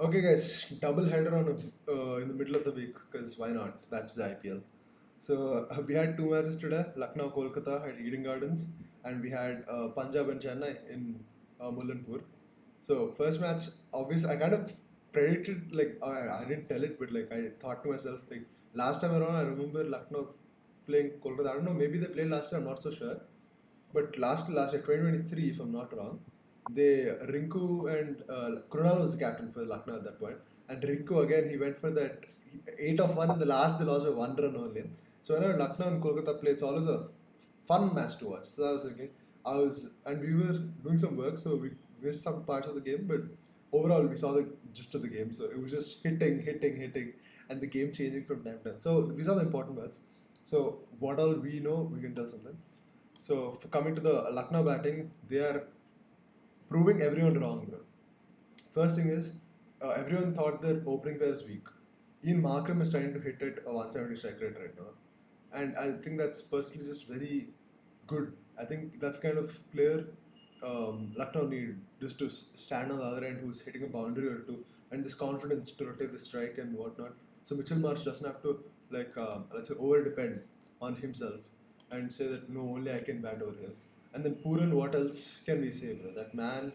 Okay, guys, double header on in the middle of the week because why not? That's the IPL. So we had two matches today: Lucknow, Kolkata at Eden Gardens, and we had Punjab and Chennai in Mullanpur. So first match, obviously, I kind of predicted like I didn't tell it, but like I thought to myself like last time around, I remember Lucknow playing Kolkata. I don't know, maybe they played last year. I'm not so sure. But last year, 2023, if I'm not wrong, they Rinku and Krunal was the captain for Lucknow at that point, and Rinku again he went for that 8 of 1 in the last. They lost by 1 run only. So whenever Lucknow and Kolkata play, it's always a fun match to watch. So I was thinking, and we were doing some work, so we missed some parts of the game, but overall we saw the gist of the game. So it was just hitting, and the game changing from time to time. So we saw the important parts. So what all we know, we can tell something. So for coming to the Lucknow batting, they are proving everyone wrong, bro. First thing is, everyone thought their opening pair is weak. Ian Markram is trying to hit at a 170 strike rate right now, and I think that's personally just very good. I think that's kind of player Lucknow need just to stand on the other end who's hitting a boundary or two, and this confidence to rotate the strike and whatnot. So Mitchell Marsh doesn't have to like let's say over depend on himself and say that no, only I can bat over here. And then Pooran, what else can we say, bro? That man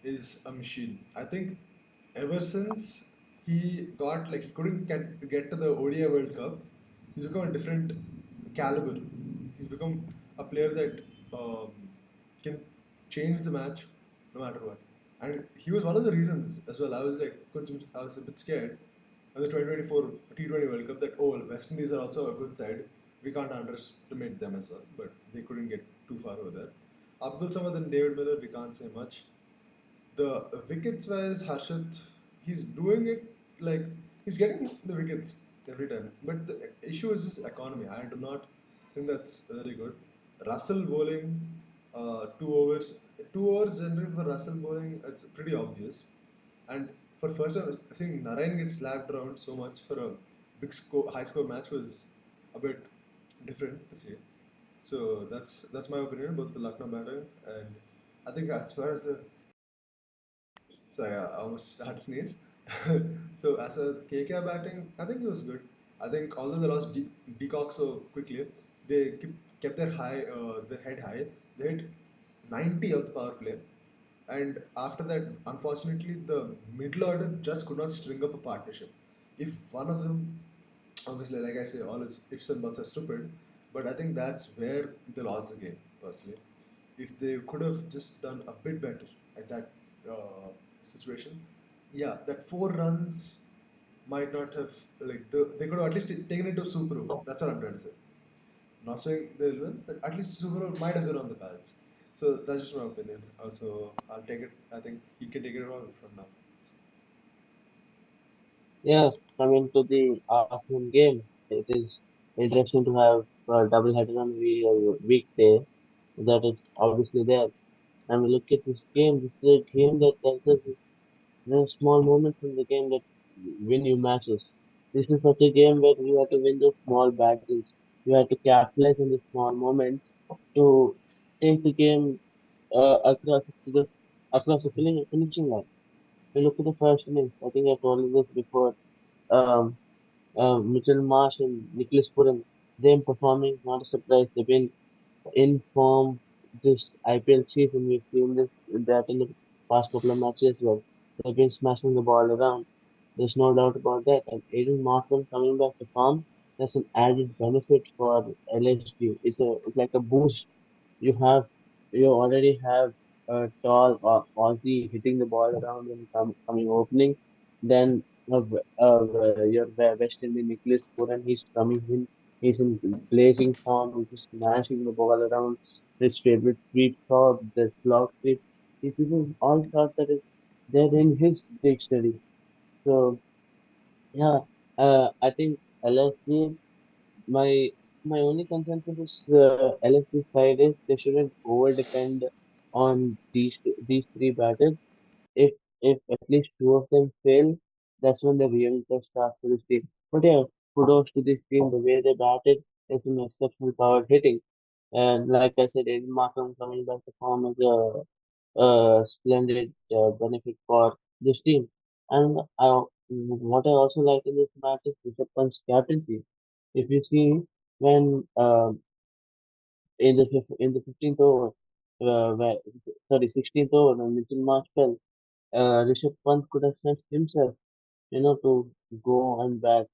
is a machine. I think ever since he got like he couldn't get to the ODI World Cup, he's become a different caliber. He's become a player that can change the match no matter what. And he was one of the reasons as well. I was a bit scared in the 2024 T20 World Cup that oh West Indies are also a good side. We can't underestimate them as well, but they couldn't get too far over there. Abdul Samad and David Miller, we can't say much. The wickets wise, Harshit, he's doing it like he's getting the wickets every time. But the issue is his economy. I do not think that's very good. Russell bowling, 2 overs. 2 overs generally for Russell bowling, it's pretty obvious. And for first time, I think Narayan gets slapped around so much for a high score match was a bit different to see. So that's my opinion about the Lucknow batting. And I think as far as the Sorry, I almost had to sneeze. So as a KKR batting, I think it was good. I think although they lost Decock so quickly, they kept their head high. They hit 90 of the power play, and after that, unfortunately, the middle order just could not string up a partnership. If one of them, obviously, like I say, all is ifs and buts are stupid, but I think that's where they lost the game. Personally, if they could have just done a bit better at that situation, yeah, that 4 runs might not have they could have at least taken it to Super Over. That's what I'm trying to say. Not saying they'll win, but at least Super Over might have been on the cards. So that's just my opinion. So I'll take it. I think he can take it on from now. Yeah, coming to the afternoon game, it is interesting to have a double header on the weekday. That is obviously there. And we look at this game. This is a game that tells us there are small moments in the game that win you matches. This is such a game where you have to win those small battles. You have to capitalize on the small moments to take the game across the finishing line. We look at the first innings. I think I told you this before. Um, Mitchell Marsh and Nicholas Puran, them performing, not a surprise. They've been in form this IPL season. We've seen that in the past couple of matches as well. They've been smashing the ball around. There's no doubt about that. And Aiden Markman coming back to form, that's an added benefit for LSG. It's like a boost. You have you already have a tall Aussie hitting the ball around and coming opening. Then your West Indian Nicholas Puran, he's coming in. He's in blazing form. He's just smashing the ball around. His favorite sweep shot, the slog sweep. These people all thought that they're in his dictionary. So yeah, I think LSG. My my only concern for this LSG side is they shouldn't over depend on these three batters. If at least two of them fail, that's when the real test starts for this team. But yeah, kudos to this team. The way they batted, there's some exceptional power hitting. And like I said, Aiden Markham coming back to form is a splendid benefit for this team. And what I also like in this match is Rishabh Pant's captaincy. If you see when in the 15th over, where, sorry, 16th over, when Mitchell Marsh fell, Rishabh Pant could have sent himself, to go and bat.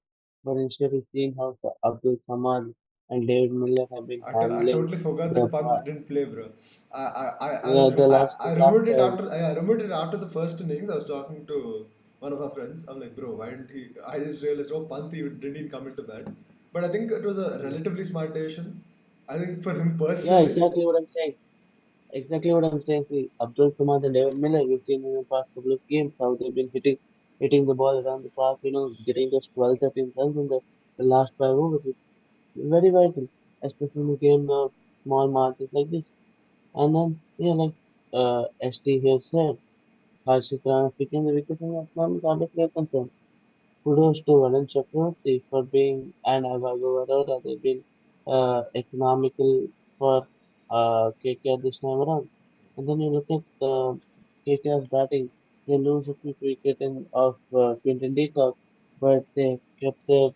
But instead, he's seeing how Abdul Samad and David Miller have been I handling totally forgot the that Pant didn't play, bro. I last remembered it time. after I remembered it after the first innings. I was talking to one of our friends. I'm like, bro, why didn't he? I just realized, oh, Pant even didn't even come into that. But I think it was a Yeah, relatively smart decision. I think for him yeah, personally, exactly what I'm saying. Exactly what I'm saying. See, Abdul Samad and David Miller, we've seen in the past couple of games how they've been hitting the ball around the park, getting those 12, 13 runs in the last 5 overs. It's very vital, especially in a game of small margins like this. And then, like ST here said, Harshit Rana picking the wicket in the moment are clear concern. Kudos to Varun Chakravarti for being and Avago Arora. They've been economical for KKR this time around. And then you look at KKR's batting. They lose a quick wicket of Quinton de Kock, but they kept their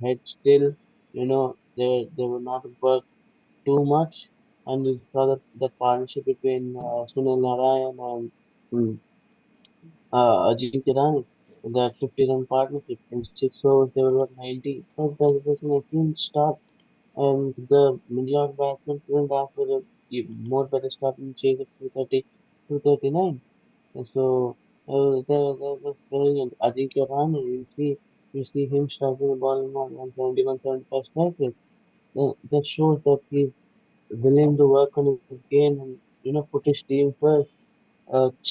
head still. They were not worked too much. And you saw the partnership between Sunil Narayan and Ajinkya Rahane, that 50-run partnership. In 6 overs, they were at 90. That was an excellent start, and the middle order batsmen couldn't ask for a more better start in chase of 230, 239. And so that was brilliant. Ajinkya Rahane, you see him striking the ball in 170, 175 strike rate. That shows that he's willing to work on his game and put his team first,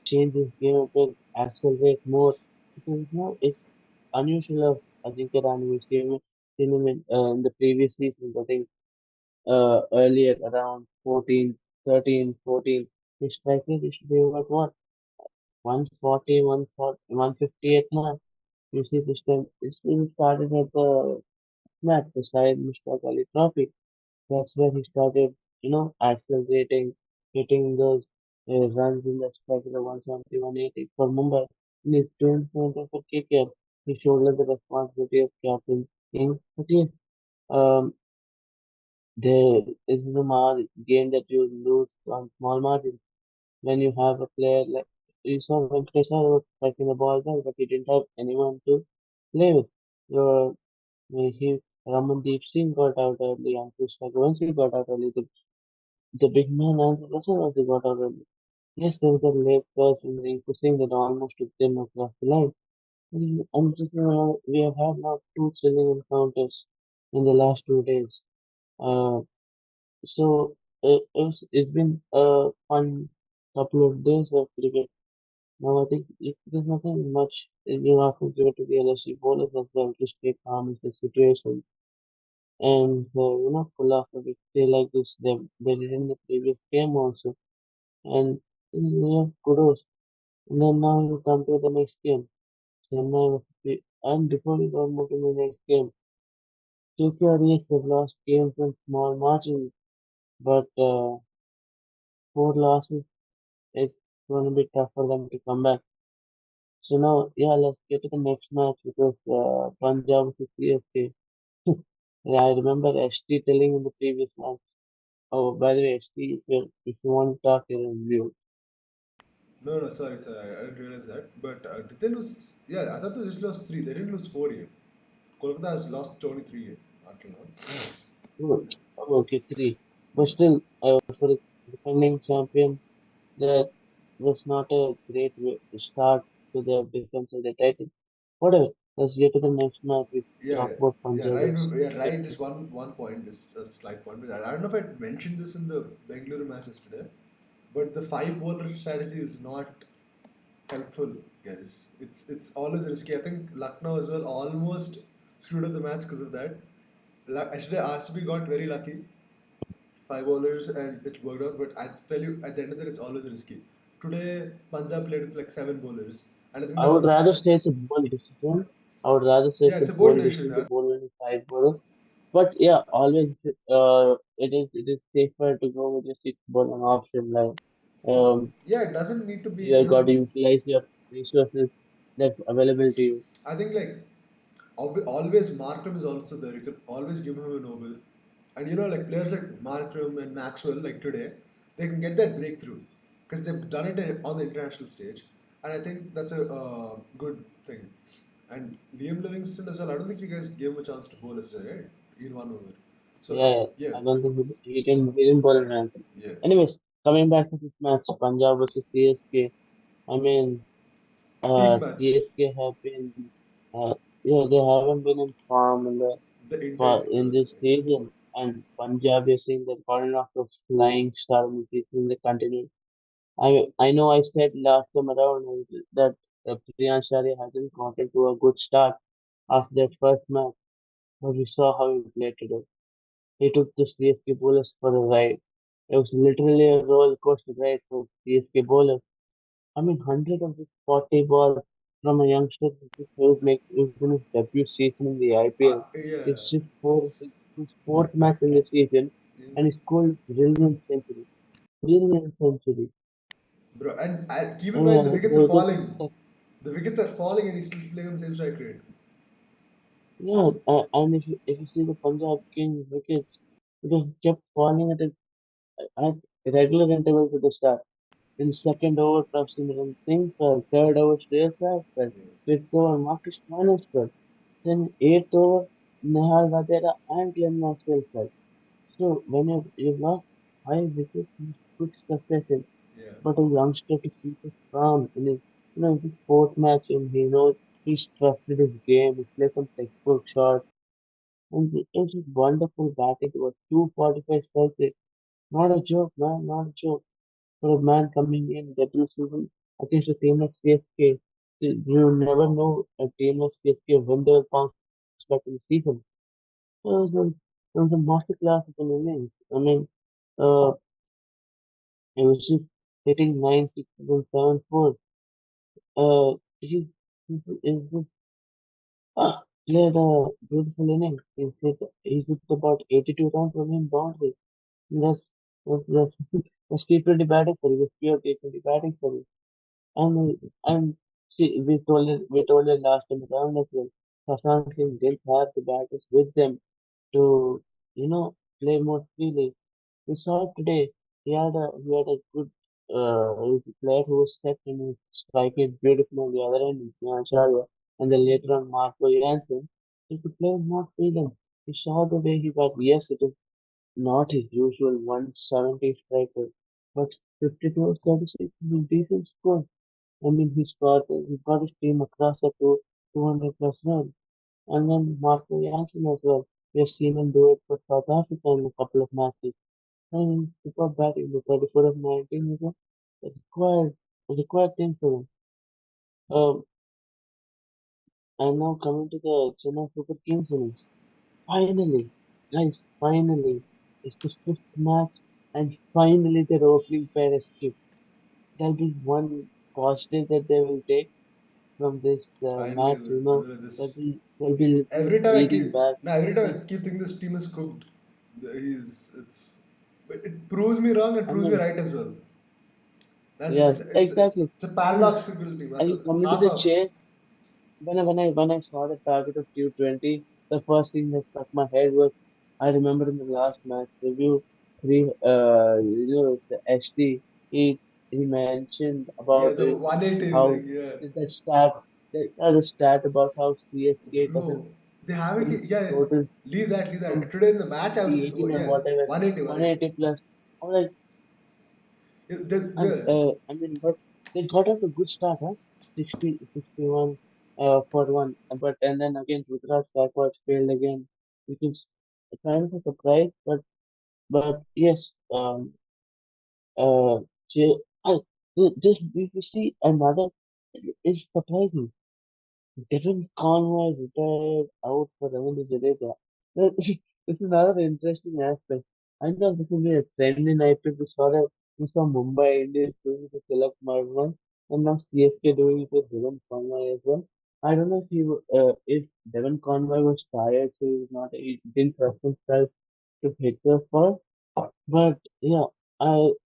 change his game a bit, accelerate more. Because it's unusual of Ajinkya Rahane. We've seen him in the previous seasons. I think earlier around 14, 13, 14. His strike rate used to be about what? 140, 140, 150 at max. You see this time, this team started at the match beside Mr. Ali Trophy. That's where he started, accelerating, hitting those runs in the strike of 170, 180 for Mumbai. In his 2020 for KKR, he shouldered the responsibility of captain in. But yes, um, there is a game that you lose on small margins when you have a player like you saw Venkatesh was striking the ball well, but he didn't have anyone to play with. Uh, he Ramandeep Singh got out early, and Chris Raghuvanshi got out early. The big man and the lesser of the got out early. Yes, there was a late burst in the pushing that almost took them across the line. And just, we have had now two thrilling encounters in the last 2 days. Uh, so it's been a fun couple of days of cricket. Now I think there's nothing much you have to give it to the LSG bowlers as well to stay calm in the situation and pull off a victory like this. They did in the previous game also, and kudos. And then now you come to the next game. Chennai and before we go move to the next game, KKR have lost games in small margins, but four losses it's going to be tough for them to come back. So now, yeah, let's get to the next match because Punjab versus CSK. Yeah, I remember ST telling in the previous match. Oh, by the way, ST, if you want to talk, you review. no, no, sorry, I didn't realize that. But did they lose? Yeah, I thought they just lost three. They didn't lose four yet. Kolkata has lost only three yet until now. Oh, okay, three. But still, for the defending champion, that was not a great start to the defense of the title. Whatever. Let's get to the next match. We Yeah, talk yeah, about yeah. Punjab Right, versus yeah, right. CSK. Just one point, just a slight point. I don't know if I mentioned this in the Bengaluru matches today, but the five bowler strategy is not helpful, guys. It's always risky. I think Lucknow as well almost screwed up the match because of that. Yesterday RCB got very lucky, five bowlers, and it worked out. But I tell you, at the end of the day, it's always risky. Today Punjab played with like seven bowlers, and I think I that's would a rather say it's a bold decision. I would rather say yeah, it's a it's a bold bold decision. decision to bowl in five bowlers. But yeah, always it is safer to go with a six bowler option. Like um, Yeah, it doesn't need to be. you got to utilize your resources. that's available to you. I think like always Markram is also there. You can always give him a Nobel. And like players like Markram and Maxwell, like today, they can get that breakthrough because they've done it on the international stage. And I think that's a good thing. And Liam Livingston as well. I don't think you guys gave him a chance to bowl yesterday, right? In one over. So Yeah, yeah, I don't think he didn't bowl an answer. yeah, Anyways, coming back to this match, Punjab versus CSK. I mean, peak match, CSK have been, they haven't been in form the entire in year. this season, and Punjab is saying that calling off the flying star in the season they continue. I know I said last time around that Priyan Shari hasn't gotten to a good start after that first match, but we saw how he played today. He took the CSK bowlers for a ride. It was literally a roller coaster ride for CSK bowlers. I mean, 100 of his 40 balls from a youngster who's make who's in his debut season in the IPL. Yeah, It's his fourth match in the season, yeah. and he scored brilliant century. Brilliant century. Bro, and keep in mind the Uh, wickets are the, the, falling. the, The wickets are falling, and he's still playing on the same strike rate. yeah, and if you see the Punjab Kings wickets, it was kept falling at regular intervals at the start. In second over, Prabhsingh Singh fell. Third over, Shreyas Iyer fell. Yeah, Fifth over, Marcus Stoinis fell. Then eighth over, Nehal Vadera and Glenn Maxwell fell. So when you lost five wickets in quick succession, yeah. but a youngster to keep it calm in his fourth match, and he knows he's trusted his game. He plays some textbook shots, and it was just wonderful batting. It was 245 strike rate. Not a joke, man, not a joke for a man coming in debut season against a team like CSK. You never know a team like CSK when they'll bounce back in the season. So it was a masterclass of an innings. I mean, uh, it was just hitting 9 6 and 7 4. He just played a beautiful innings. He hit about 82 runs from him boundary. That's that's that's T20 batting for you. That's pure T20 batting for you. And see, we told it last time around as well. Safran Singh didn't have the batters with them to play more freely. We saw it today. He had a good player who was set and was striking beautifully on the other end, Acharya, and then later on Marco Jansen. He could play more freedom. We saw the way he got. Yes, it is not his usual 170 striker, but 52 of 36 is a decent score. I mean, he got his team across the 200 plus runs. And then Marco Jansen as well. We have seen him do it for South Africa in a couple of matches. And he got back in the 34 of 19 is a required thing for him. Um, and now coming to the Chennai Super Kings innings. Finally, guys, finally, it's the fifth match, and finally their opening pair escaped. That'll be one positive that they will take from this Finally, match. this They'll be literally every time I breathing keep back. now every time Like, I keep thinking this team is cooked. He's it's but it proves me wrong and I proves me mean, right as well. That's yes, exactly. it's a I mean, paradoxical team. are That's you coming to half the half. chase? When I saw the target of Q20, the first thing that struck my head was I remember in the last match review three the HD he mentioned Yeah, about the 180 how thing. Yeah, the stat the stat about how CSK doesn't bro, they haven't. win Yeah, total leave from that. Today in the match, I was 18 or yeah, whatever 180, 180. 180 plus. I'm like, Yeah, and I mean, but they got off a good start, huh? 60, 61 for one. And then again, Rudraj Gaikwad failed again, which is a kind of a surprise. But yes, uh, J- I, just if you see another, it's surprising. Devin Conway retired out for Ravindra Jadeja. This is another interesting aspect. I know this will be a trend in IPL. We saw Mumbai Indians doing it with Tilak Marwan, and now CSK doing it with Devin Conway as well. I don't know if Devin Conway was tired, so he didn't trust himself to hit the ball. But yeah,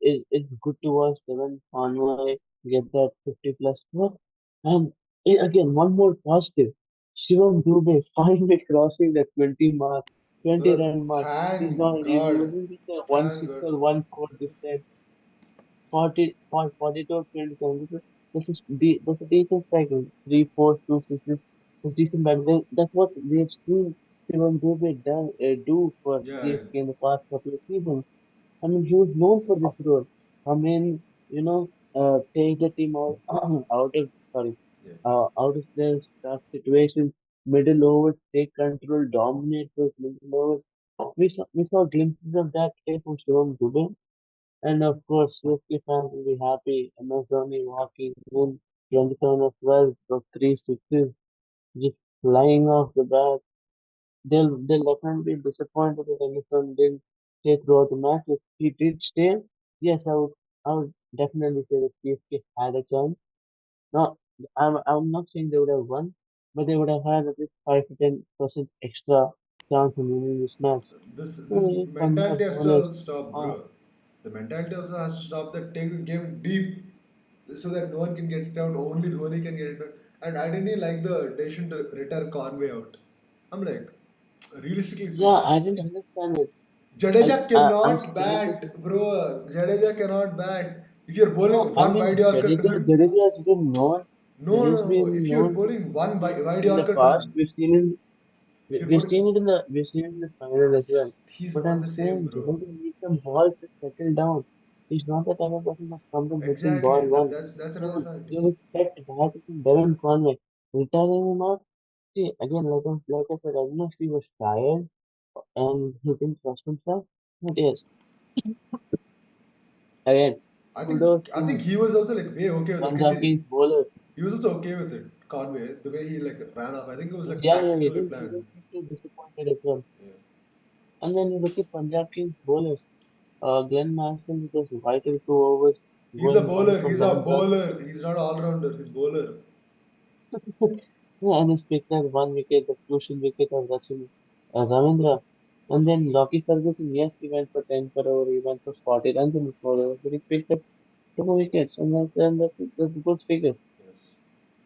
it's good to watch Devin Conway get that 50 plus score. Again, one more positive. Shivam Dubey finally crossing the 20 mark, 20 Bro, run mark. He's thank not, he God. wasn't just a one Thank six God. or one four this time. 42 or 27. This is a decent cycle. 3, 4, 2, 6. It's decent back then. That's what we have seen Shivam Dubey do for Yeah, CSK in the past couple of seasons. I mean, he was known for this role. I mean, take the team out, out of, sorry, yeah. out of their tough situations, middle overs, take control, dominate those middle overs. We saw glimpses of that today from Shivam Dubey. And of course, CSK fans will be happy. MS Dhoni walking in 27 of 12, those three sixes, just flying off the bat. They'll definitely be disappointed if Anderson didn't stay throughout the match. If he did stay, yes, I would definitely say that CSK had a chance. Not, I'm not saying they would have won, but they would have had at least 5 to 10% extra chance of winning this match. This So just Punjab mentality has to bowlers, all stop, uh, bro. The mentality also has to stop that take the game deep so that no one can get it out, only Dhoni can get it out. And I didn't even like the decision to retire Conway out. I'm like, realistically yeah, speaking, I didn't understand it. Jadeja I'm cannot scared to bat, bro. Jadeja cannot bat. If you're bowling no, I one wide mean Yorker to Jadeja. him, Jadeja has been known. no, Jadeja has no, no. been If you're known to bowling one wide in the Yorker to past. him, if you're We've bowling, seen it in the final as well. he's But on I'm the same, saying bro. Jadeja needs some ball to settle down. He's not the type of person that comes and hits in Exactly. ball once. That's another Dude, fact. you expect that from Devon Conway. Retiring him out. See again, like I said, I don't know if he was tired and he didn't trust himself. But yes, again, kudos I think to he was also like way okay with it because Punjab Kings bowler. he was also okay with it. Conway, the way he like ran off, I think it was like Yeah, he tactically didn't he planned. didn't seem too disappointed as well. Yeah. And then you look at Punjab Kings bowlers. Glenn Maxwell with those vital 2 overs He's a going one bowler. for He's a 11 runs. bowler. He's not an all rounder. He's bowler. Yeah, and he's picked up 1 wicket, the crucial wicket of Rachin Ravindra. And then Lockie Ferguson, yes, he went for 10 per over, he went for 40 runs in the 4 overs, but he picked up 2 wickets, and that's a good figure. Yes.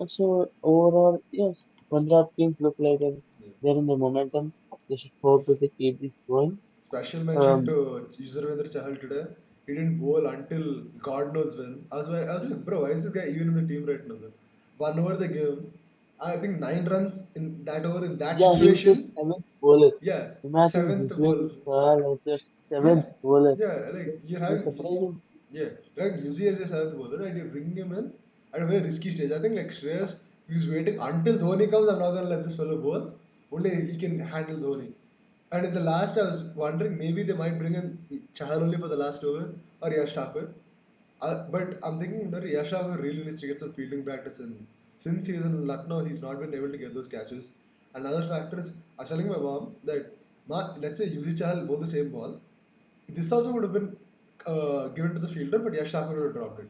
And so overall, yes, Punjab Kings look like Yeah. they're in the momentum. They should hope that they keep this going. Special mention Um, to Yuzurvendra Chahal today. He didn't bowl until God knows when. I was like, bro, why is this guy even in the team right now? 1 over the game. I think 9 runs in that over in that yeah, he was the situation. seventh bowler. Yeah, Imagine seventh Yuzvendra ball. Chahal as the Yeah, seventh bowler. yeah, like you're It's having, surprising. yeah, like UC as a seventh bowler, and you bring him in at a very risky stage. I think like Shreyas, he's waiting until Dhoni comes. I'm not gonna let this fellow bowl. Only he can handle Dhoni. And in the last, I was wondering maybe they might bring in Chahal only for the last over or Yash Thakur. But I'm thinking, Yash Thakur really needs to get some fielding practice in. Since he's in Lucknow, he's not been able to get those catches. Another factor is, I was telling my mom that, let's say UC Chahal bowled the same ball. This also would have been given to the fielder, but Yash Thakur would have dropped it.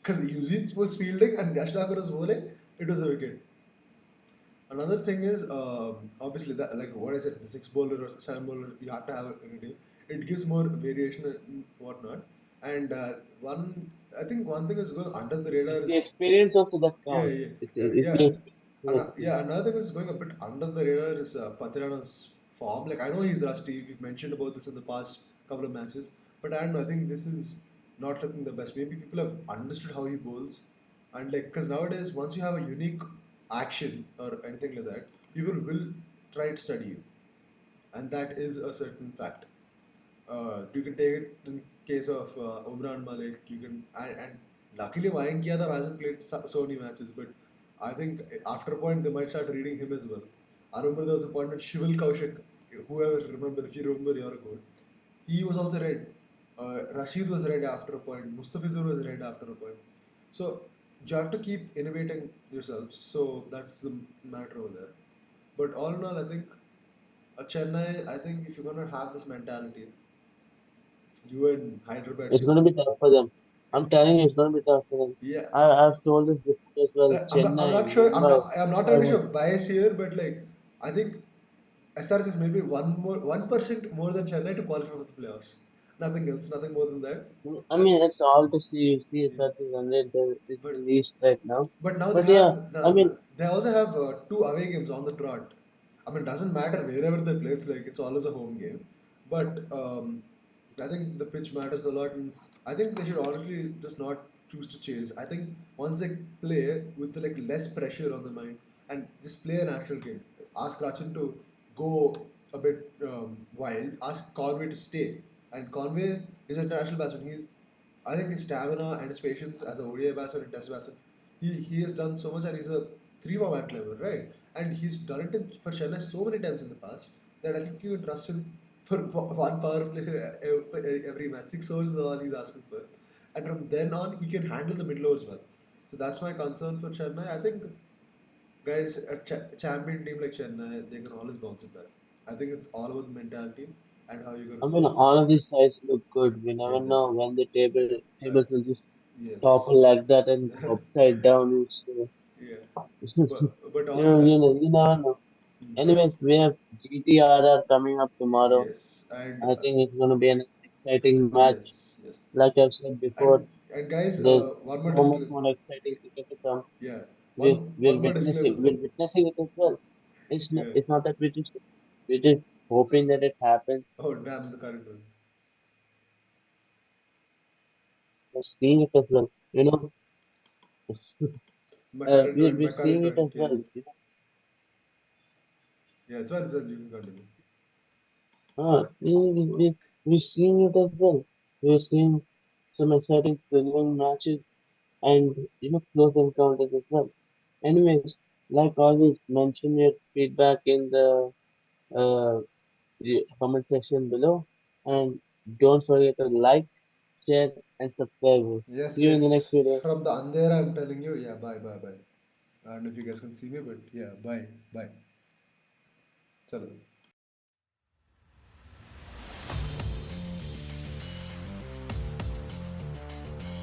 Because UC was fielding and Yash Thakur was bowling, it was a wicket. Another thing is obviously that like what I said, the six bowler or seven bowler you have to have it in a team. It gives more variation and whatnot. And I think one thing is going under the radar It's the is experience also that yeah, counts. yeah, It's yeah. the experience. Yeah, another thing is going a bit under the radar is Patirana's form. Like I know he's rusty. We've mentioned about this in the past couple of matches, but I don't know. I think this is not looking the best. Maybe people have understood how he bowls, and like because nowadays once you have a unique action or anything like that, people will try to study you, and that is a certain fact. You can take it in case of Umran Malik. You can and luckily Mayank Yadav hasn't played so many matches, but I think after a point they might start reading him as well. I remember there was a point when Shival Kaushik, whoever remember, if you remember your goal, he was also red. Rashid was red after a point. Mustafizur was red after a point. So you have to keep innovating yourself. So that's the matter over there. But all in all, I think Chennai. I think if you're gonna have this mentality, you and Hyderabad It's too. going to be tough for them. I'm telling you, it's going to be tough for them. Yeah, I've told this before as well. I'm Chennai, not sure. Mumbai. I'm not I trying to show was bias here, but like I think SRH is maybe 1% more than Chennai to qualify for the playoffs. Nothing else, nothing more than that. I mean, it's all to see Yeah. versus 100 is But the least right now. But now they But yeah, have I mean, they also have two away games on the trot. I mean, doesn't matter wherever they play. It's like it's always a home game. But I think the pitch matters a lot, and I think they should honestly just not choose to chase. I think once they play with like less pressure on the mind and just play a natural game. Ask Rachin to go a bit wild. Ask Conway to stay, and Conway is an international batsman. I think his stamina and his patience as a ODI batsman and Test batsman, he has done so much, and he's a three-format player, right? And he's done it for Chennai so many times in the past that I think you would trust him for one power play every match. 6 overs is all he's asking for, and from then on he can handle the middle overs well. So that's my concern for Chennai. I think guys, a champion team like Chennai, they can always bounce it back. I think it's all about the mentality and how you're I gonna mean, go. all of these sides look good. We never know Exactly. when the Uh, tables will just yes. topple like that and go upside down. So, Yeah. But you never know. but Anyways, we have GTRR coming up tomorrow. yes, and I think it's going to be an exciting match. yes, yes, Like I've said before, and guys, there's one more so much disclaimer. more exciting cricket to come. Yeah, one more disclaimer. We're witnessing it as well. Yeah. It's not that we're just hoping that it happens. Oh damn, the current one. We're seeing it as well. My We're current seeing it one. as Yeah. well. Yeah, it's fine. You can continue. We're seeing it as well. We're seeing some exciting thrilling matches and close encounters as well. Anyways, like always, mention your feedback in uh, the comment section below, and don't forget to like, share, and subscribe. Yes, See you in the guys. next video. From the Andhera, I'm telling you. Yeah, bye, bye, bye. I don't know if you guys can see me, but yeah, bye, bye. Chalo.